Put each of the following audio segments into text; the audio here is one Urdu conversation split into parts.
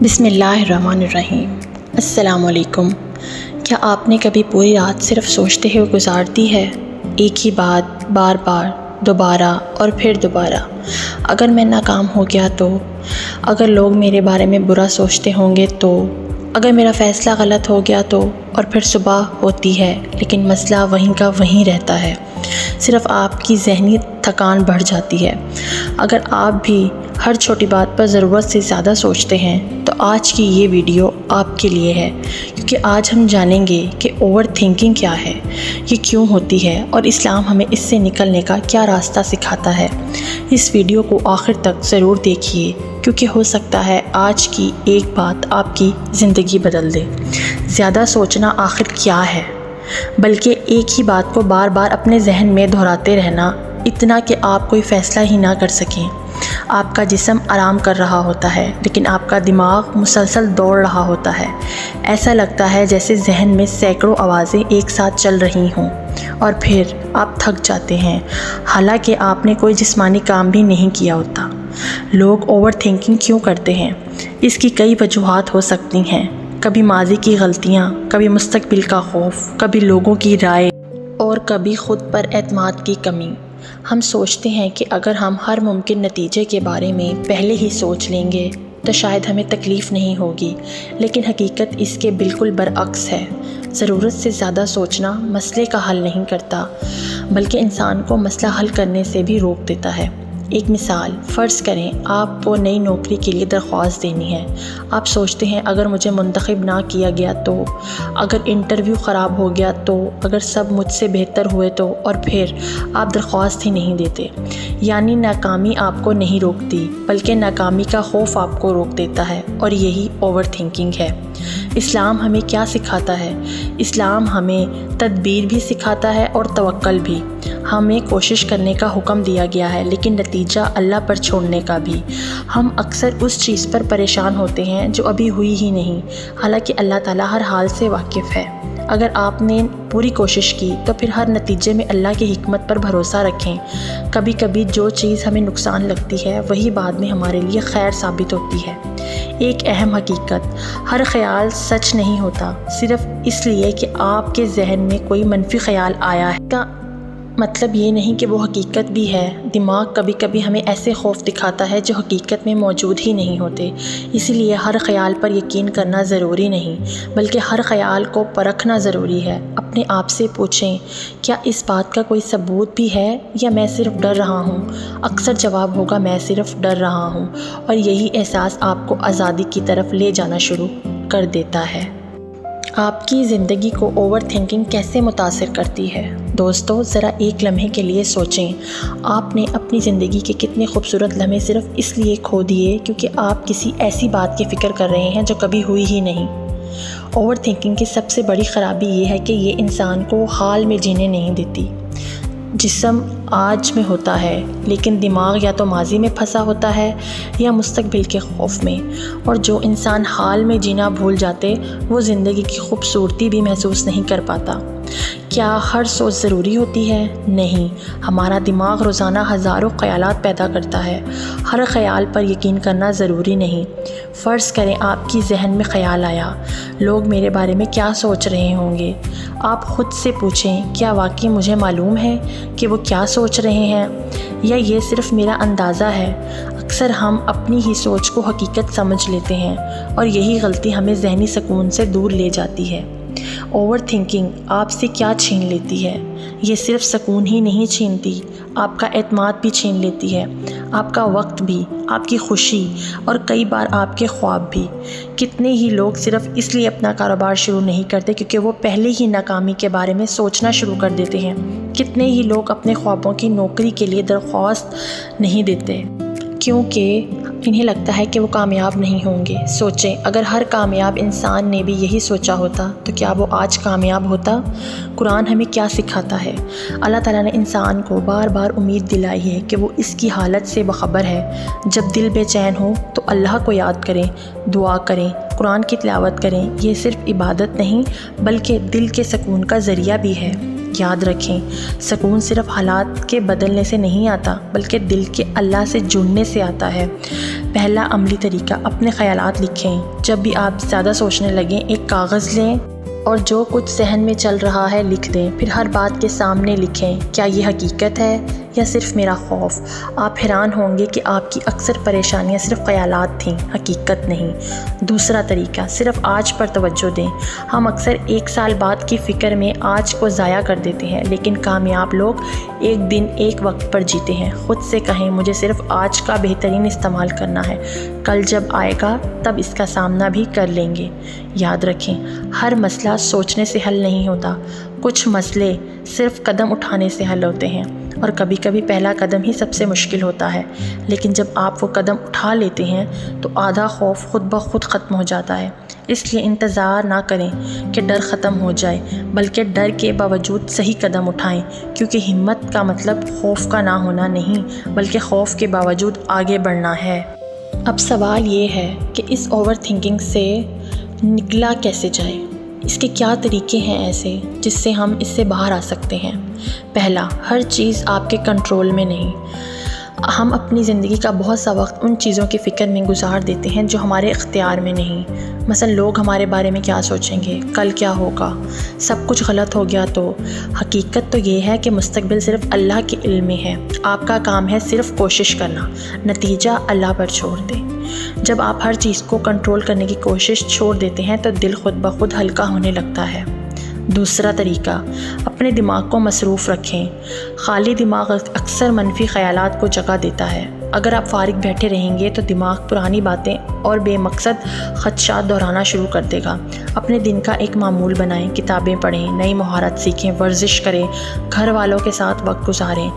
بسم اللہ الرحمن الرحیم۔ السلام علیکم۔ کیا آپ نے کبھی پوری رات صرف سوچتے ہوئے گزار دی ہے؟ ایک ہی بات بار بار، دوبارہ اور پھر دوبارہ۔ اگر میں ناکام ہو گیا تو، اگر لوگ میرے بارے میں برا سوچتے ہوں گے تو، اگر میرا فیصلہ غلط ہو گیا تو، اور پھر صبح ہوتی ہے لیکن مسئلہ وہیں کا وہیں رہتا ہے، صرف آپ کی ذہنی تھکان بڑھ جاتی ہے۔ اگر آپ بھی ہر چھوٹی بات پر ضرورت سے زیادہ سوچتے ہیں تو آج کی یہ ویڈیو آپ کے لیے ہے، کیونکہ آج ہم جانیں گے کہ اوور تھنکنگ کیا ہے، یہ کیوں ہوتی ہے اور اسلام ہمیں اس سے نکلنے کا کیا راستہ سکھاتا ہے۔ اس ویڈیو کو آخر تک ضرور دیکھیے، کیونکہ ہو سکتا ہے آج کی ایک بات آپ کی زندگی بدل دے۔ زیادہ سوچنا آخر کیا ہے؟ بلکہ ایک ہی بات کو بار بار اپنے ذہن میں دہراتے رہنا، اتنا کہ آپ کوئی فیصلہ ہی نہ کر سکیں۔ آپ کا جسم آرام کر رہا ہوتا ہے لیکن آپ کا دماغ مسلسل دوڑ رہا ہوتا ہے۔ ایسا لگتا ہے جیسے ذہن میں سینکڑوں آوازیں ایک ساتھ چل رہی ہوں، اور پھر آپ تھک جاتے ہیں، حالانکہ آپ نے کوئی جسمانی کام بھی نہیں کیا ہوتا۔ لوگ اوور تھنکنگ کیوں کرتے ہیں؟ اس کی کئی وجوہات ہو سکتی ہیں۔ کبھی ماضی کی غلطیاں، کبھی مستقبل کا خوف، کبھی لوگوں کی رائے، اور کبھی خود پر اعتماد کی کمی۔ ہم سوچتے ہیں کہ اگر ہم ہر ممکن نتیجے کے بارے میں پہلے ہی سوچ لیں گے تو شاید ہمیں تکلیف نہیں ہوگی، لیکن حقیقت اس کے بالکل برعکس ہے۔ ضرورت سے زیادہ سوچنا مسئلے کا حل نہیں کرتا، بلکہ انسان کو مسئلہ حل کرنے سے بھی روک دیتا ہے۔ ایک مثال، فرض کریں آپ کو نئی نوکری کے لیے درخواست دینی ہے۔ آپ سوچتے ہیں اگر مجھے منتخب نہ کیا گیا تو، اگر انٹرویو خراب ہو گیا تو، اگر سب مجھ سے بہتر ہوئے تو، اور پھر آپ درخواست ہی نہیں دیتے۔ یعنی ناکامی آپ کو نہیں روکتی، بلکہ ناکامی کا خوف آپ کو روک دیتا ہے، اور یہی اوور تھنکنگ ہے۔ اسلام ہمیں کیا سکھاتا ہے؟ اسلام ہمیں تدبیر بھی سکھاتا ہے اور توکل بھی۔ ہمیں کوشش کرنے کا حکم دیا گیا ہے، لیکن نتیجہ اللہ پر چھوڑنے کا بھی۔ ہم اکثر اس چیز پر پریشان ہوتے ہیں جو ابھی ہوئی ہی نہیں، حالانکہ اللہ تعالیٰ ہر حال سے واقف ہے۔ اگر آپ نے پوری کوشش کی تو پھر ہر نتیجے میں اللہ کی حکمت پر بھروسہ رکھیں۔ کبھی کبھی جو چیز ہمیں نقصان لگتی ہے وہی بعد میں ہمارے لیے خیر ثابت ہوتی ہے۔ ایک اہم حقیقت، ہر خیال سچ نہیں ہوتا صرف اس لیے کہ آپ کے ذہن میں کوئی منفی خیال آیا ہے۔ اس کا مطلب یہ نہیں کہ وہ حقیقت بھی ہے۔ دماغ کبھی کبھی ہمیں ایسے خوف دکھاتا ہے جو حقیقت میں موجود ہی نہیں ہوتے۔ اسی لیے ہر خیال پر یقین کرنا ضروری نہیں، بلکہ ہر خیال کو پرکھنا ضروری ہے۔ اپنے آپ سے پوچھیں، کیا اس بات کا کوئی ثبوت بھی ہے یا میں صرف ڈر رہا ہوں؟ اکثر جواب ہوگا میں صرف ڈر رہا ہوں، اور یہی احساس آپ کو آزادی کی طرف لے جانا شروع کر دیتا ہے۔ آپ کی زندگی کو اوور تھنکنگ کیسے متاثر کرتی ہے؟ دوستو، ذرا ایک لمحے کے لیے سوچیں، آپ نے اپنی زندگی کے کتنے خوبصورت لمحے صرف اس لیے کھو دیے کیونکہ آپ کسی ایسی بات کی فکر کر رہے ہیں جو کبھی ہوئی ہی نہیں۔ اوور تھنکنگ کی سب سے بڑی خرابی یہ ہے کہ یہ انسان کو حال میں جینے نہیں دیتی۔ جسم آج میں ہوتا ہے لیکن دماغ یا تو ماضی میں پھنسا ہوتا ہے یا مستقبل کے خوف میں، اور جو انسان حال میں جینا بھول جاتے وہ زندگی کی خوبصورتی بھی محسوس نہیں کر پاتا۔ کیا ہر سوچ ضروری ہوتی ہے؟ نہیں، ہمارا دماغ روزانہ ہزاروں خیالات پیدا کرتا ہے۔ ہر خیال پر یقین کرنا ضروری نہیں۔ فرض کریں آپ کی ذہن میں خیال آیا، لوگ میرے بارے میں کیا سوچ رہے ہوں گے؟ آپ خود سے پوچھیں، کیا واقعی مجھے معلوم ہے کہ وہ کیا سوچ رہے ہیں، یا یہ صرف میرا اندازہ ہے؟ اکثر ہم اپنی ہی سوچ کو حقیقت سمجھ لیتے ہیں، اور یہی غلطی ہمیں ذہنی سکون سے دور لے جاتی ہے۔ اوور تھنکنگ آپ سے کیا چھین لیتی ہے؟ یہ صرف سکون ہی نہیں چھینتی، آپ کا اعتماد بھی چھین لیتی ہے، آپ کا وقت بھی، آپ کی خوشی، اور کئی بار آپ کے خواب بھی۔ کتنے ہی لوگ صرف اس لیے اپنا کاروبار شروع نہیں کرتے کیونکہ وہ پہلے ہی ناکامی کے بارے میں سوچنا شروع کر دیتے ہیں۔ کتنے ہی لوگ اپنے خوابوں کی نوکری کے لیے درخواست نہیں دیتے کیونکہ انہیں لگتا ہے کہ وہ کامیاب نہیں ہوں گے۔ سوچیں، اگر ہر کامیاب انسان نے بھی یہی سوچا ہوتا تو کیا وہ آج کامیاب ہوتا؟ قرآن ہمیں کیا سکھاتا ہے؟ اللہ تعالیٰ نے انسان کو بار بار امید دلائی ہے کہ وہ اس کی حالت سے باخبر ہے۔ جب دل بے چین ہو تو اللہ کو یاد کریں، دعا کریں، قرآن کی تلاوت کریں۔ یہ صرف عبادت نہیں بلکہ دل کے سکون کا ذریعہ بھی ہے۔ یاد رکھیں، سکون صرف حالات کے بدلنے سے نہیں آتا بلکہ دل کے اللہ سے جڑنے سے آتا ہے۔ پہلا عملی طریقہ، اپنے خیالات لکھیں۔ جب بھی آپ زیادہ سوچنے لگیں، ایک کاغذ لیں اور جو کچھ ذہن میں چل رہا ہے لکھ دیں، پھر ہر بات کے سامنے لکھیں، کیا یہ حقیقت ہے یا صرف میرا خوف؟ آپ حیران ہوں گے کہ آپ کی اکثر پریشانیاں صرف خیالات تھیں، حقیقت نہیں۔ دوسرا طریقہ، صرف آج پر توجہ دیں۔ ہم اکثر 1 سال بعد کی فکر میں آج کو ضائع کر دیتے ہیں، لیکن کامیاب لوگ ایک دن ایک وقت پر جیتے ہیں۔ خود سے کہیں، مجھے صرف آج کا بہترین استعمال کرنا ہے، کل جب آئے گا تب اس کا سامنا بھی کر لیں گے۔ یاد رکھیں، ہر مسئلہ سوچنے سے حل نہیں ہوتا، کچھ مسئلے صرف قدم اٹھانے سے حل ہوتے ہیں، اور کبھی کبھی پہلا قدم ہی سب سے مشکل ہوتا ہے، لیکن جب آپ وہ قدم اٹھا لیتے ہیں تو آدھا خوف خود بخود ختم ہو جاتا ہے۔ اس لیے انتظار نہ کریں کہ ڈر ختم ہو جائے، بلکہ ڈر کے باوجود صحیح قدم اٹھائیں، کیونکہ ہمت کا مطلب خوف کا نہ ہونا نہیں بلکہ خوف کے باوجود آگے بڑھنا ہے۔ اب سوال یہ ہے کہ اس اوور تھنکنگ سے نکلا کیسے جائے؟ اس کے کیا طریقے ہیں ایسے جس سے ہم اس سے باہر آ سکتے ہیں؟ پہلا، ہر چیز آپ کے کنٹرول میں نہیں۔ ہم اپنی زندگی کا بہت سا وقت ان چیزوں کی فکر میں گزار دیتے ہیں جو ہمارے اختیار میں نہیں۔ مثلا لوگ ہمارے بارے میں کیا سوچیں گے، کل کیا ہوگا، سب کچھ غلط ہو گیا تو۔ حقیقت تو یہ ہے کہ مستقبل صرف اللہ کے علم میں ہے، آپ کا کام ہے صرف کوشش کرنا، نتیجہ اللہ پر چھوڑ دیں۔ جب آپ ہر چیز کو کنٹرول کرنے کی کوشش چھوڑ دیتے ہیں تو دل خود بخود ہلکا ہونے لگتا ہے۔ دوسرا طریقہ، اپنے دماغ کو مصروف رکھیں۔ خالی دماغ اکثر منفی خیالات کو جگہ دیتا ہے۔ اگر آپ فارغ بیٹھے رہیں گے تو دماغ پرانی باتیں اور بے مقصد خدشات دہرانا شروع کر دے گا۔ اپنے دن کا ایک معمول بنائیں، کتابیں پڑھیں، نئی مہارت سیکھیں، ورزش کریں، گھر والوں کے ساتھ وقت گزاریں۔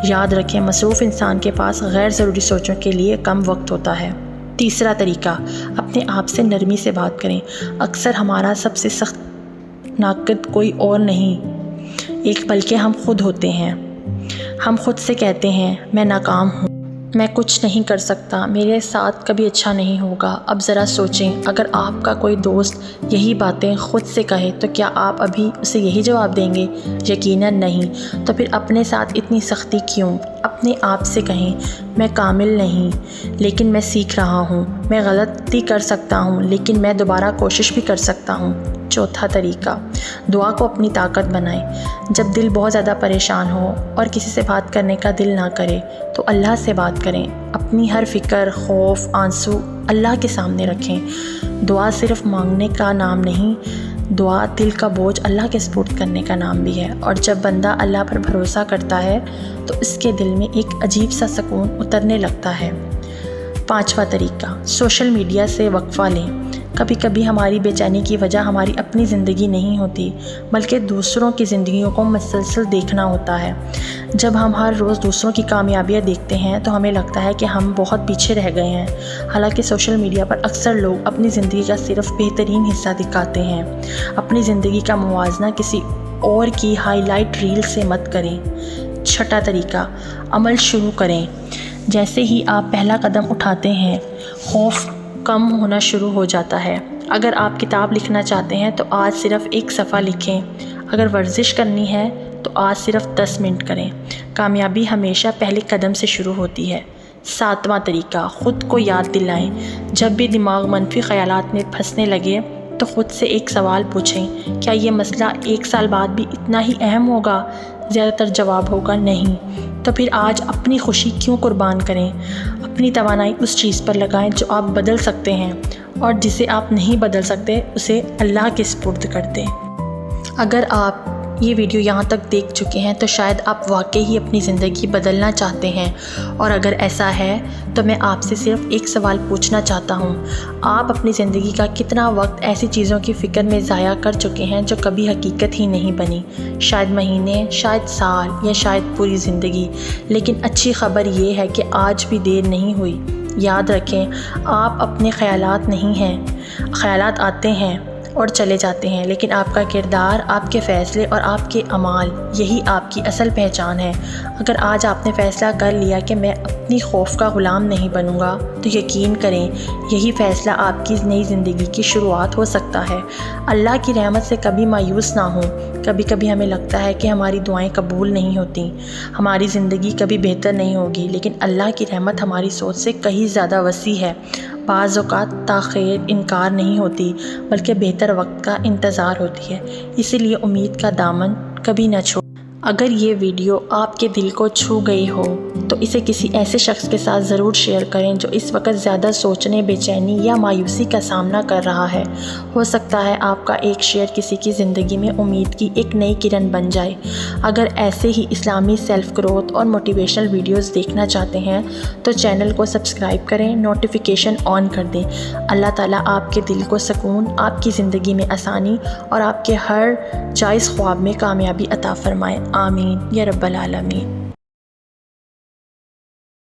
یاد رکھیں، مصروف انسان کے پاس غیر ضروری سوچوں کے لیے کم وقت ہوتا ہے۔ تیسرا طریقہ، اپنے آپ سے نرمی سے بات کریں۔ اکثر ہمارا سب سے سخت ناقد کوئی اور نہیں ایک بلکہ ہم خود ہوتے ہیں۔ ہم خود سے کہتے ہیں، میں ناکام ہوں، میں کچھ نہیں کر سکتا، میرے ساتھ کبھی اچھا نہیں ہوگا۔ اب ذرا سوچیں، اگر آپ کا کوئی دوست یہی باتیں خود سے کہے تو کیا آپ ابھی اسے یہی جواب دیں گے؟ یقیناً نہیں۔ تو پھر اپنے ساتھ اتنی سختی کیوں؟ اپنے آپ سے کہیں، میں کامل نہیں لیکن میں سیکھ رہا ہوں، میں غلطی کر سکتا ہوں لیکن میں دوبارہ کوشش بھی کر سکتا ہوں۔ چوتھا طریقہ، دعا کو اپنی طاقت بنائیں۔ جب دل بہت زیادہ پریشان ہو اور کسی سے بات کرنے کا دل نہ کرے تو اللہ سے بات کریں۔ اپنی ہر فکر، خوف، آنسو اللہ کے سامنے رکھیں۔ دعا صرف مانگنے کا نام نہیں، دعا دل کا بوجھ اللہ کے سپرد کرنے کا نام بھی ہے، اور جب بندہ اللہ پر بھروسہ کرتا ہے تو اس کے دل میں ایک عجیب سا سکون اترنے لگتا ہے۔ پانچواں طریقہ، سوشل میڈیا سے وقفہ لیں۔ کبھی کبھی ہماری بے چینی کی وجہ ہماری اپنی زندگی نہیں ہوتی بلکہ دوسروں کی زندگیوں کو مسلسل دیکھنا ہوتا ہے۔ جب ہم ہر روز دوسروں کی کامیابیاں دیکھتے ہیں تو ہمیں لگتا ہے کہ ہم بہت پیچھے رہ گئے ہیں، حالانکہ سوشل میڈیا پر اکثر لوگ اپنی زندگی کا صرف بہترین حصہ دکھاتے ہیں۔ اپنی زندگی کا موازنہ کسی اور کی ہائی لائٹ ریل سے مت کریں۔ چھٹا طریقہ، عمل شروع کریں۔ جیسے ہی آپ پہلا قدم اٹھاتے ہیں، خوف کم ہونا شروع ہو جاتا ہے۔ اگر آپ کتاب لکھنا چاہتے ہیں تو آج صرف 1 صفحہ لکھیں۔ اگر ورزش کرنی ہے تو آج صرف 10 منٹ کریں۔ کامیابی ہمیشہ پہلے قدم سے شروع ہوتی ہے۔ ساتواں طریقہ، خود کو یاد دلائیں۔ جب بھی دماغ منفی خیالات میں پھنسنے لگے تو خود سے ایک سوال پوچھیں، کیا یہ مسئلہ 1 سال بعد بھی اتنا ہی اہم ہوگا؟ زیادہ تر جواب ہوگا نہیں۔ تو پھر آج اپنی خوشی کیوں قربان کریں؟ اپنی توانائی اس چیز پر لگائیں جو آپ بدل سکتے ہیں، اور جسے آپ نہیں بدل سکتے اسے اللہ کے سپرد کر دیں۔ اگر آپ یہ ویڈیو یہاں تک دیکھ چکے ہیں تو شاید آپ واقعی ہی اپنی زندگی بدلنا چاہتے ہیں، اور اگر ایسا ہے تو میں آپ سے صرف ایک سوال پوچھنا چاہتا ہوں، آپ اپنی زندگی کا کتنا وقت ایسی چیزوں کی فکر میں ضائع کر چکے ہیں جو کبھی حقیقت ہی نہیں بنی؟ شاید مہینے، شاید سال، یا شاید پوری زندگی۔ لیکن اچھی خبر یہ ہے کہ آج بھی دیر نہیں ہوئی۔ یاد رکھیں، آپ اپنے خیالات نہیں ہیں، خیالات آتے ہیں اور چلے جاتے ہیں، لیکن آپ کا کردار، آپ کے فیصلے اور آپ کے اعمال یہی آپ کی اصل پہچان ہے۔ اگر آج آپ نے فیصلہ کر لیا کہ میں اپنی خوف کا غلام نہیں بنوں گا، تو یقین کریں یہی فیصلہ آپ کی نئی زندگی کی شروعات ہو سکتا ہے۔ اللہ کی رحمت سے کبھی مایوس نہ ہوں۔ کبھی کبھی ہمیں لگتا ہے کہ ہماری دعائیں قبول نہیں ہوتیں، ہماری زندگی کبھی بہتر نہیں ہوگی، لیکن اللہ کی رحمت ہماری سوچ سے کہیں زیادہ وسیع ہے۔ بعض اوقات تاخیر انکار نہیں ہوتی، بلکہ بہتر وقت کا انتظار ہوتی ہے۔ اسی لیے امید کا دامن کبھی نہ چھوڑیں۔ اگر یہ ویڈیو آپ کے دل کو چھو گئی ہو تو اسے کسی ایسے شخص کے ساتھ ضرور شیئر کریں جو اس وقت زیادہ سوچنے، بے چینی یا مایوسی کا سامنا کر رہا ہے۔ ہو سکتا ہے آپ کا ایک شیئر کسی کی زندگی میں امید کی ایک نئی کرن بن جائے۔ اگر ایسے ہی اسلامی سیلف گروتھ اور موٹیویشنل ویڈیوز دیکھنا چاہتے ہیں تو چینل کو سبسکرائب کریں، نوٹیفیکیشن آن کر دیں۔ اللہ تعالیٰ آپ کے دل کو سکون، آپ کی زندگی میں آسانی اور آپ کے ہر جائز خواب میں کامیابی عطا فرمائے۔ آمین یا رب العالمین۔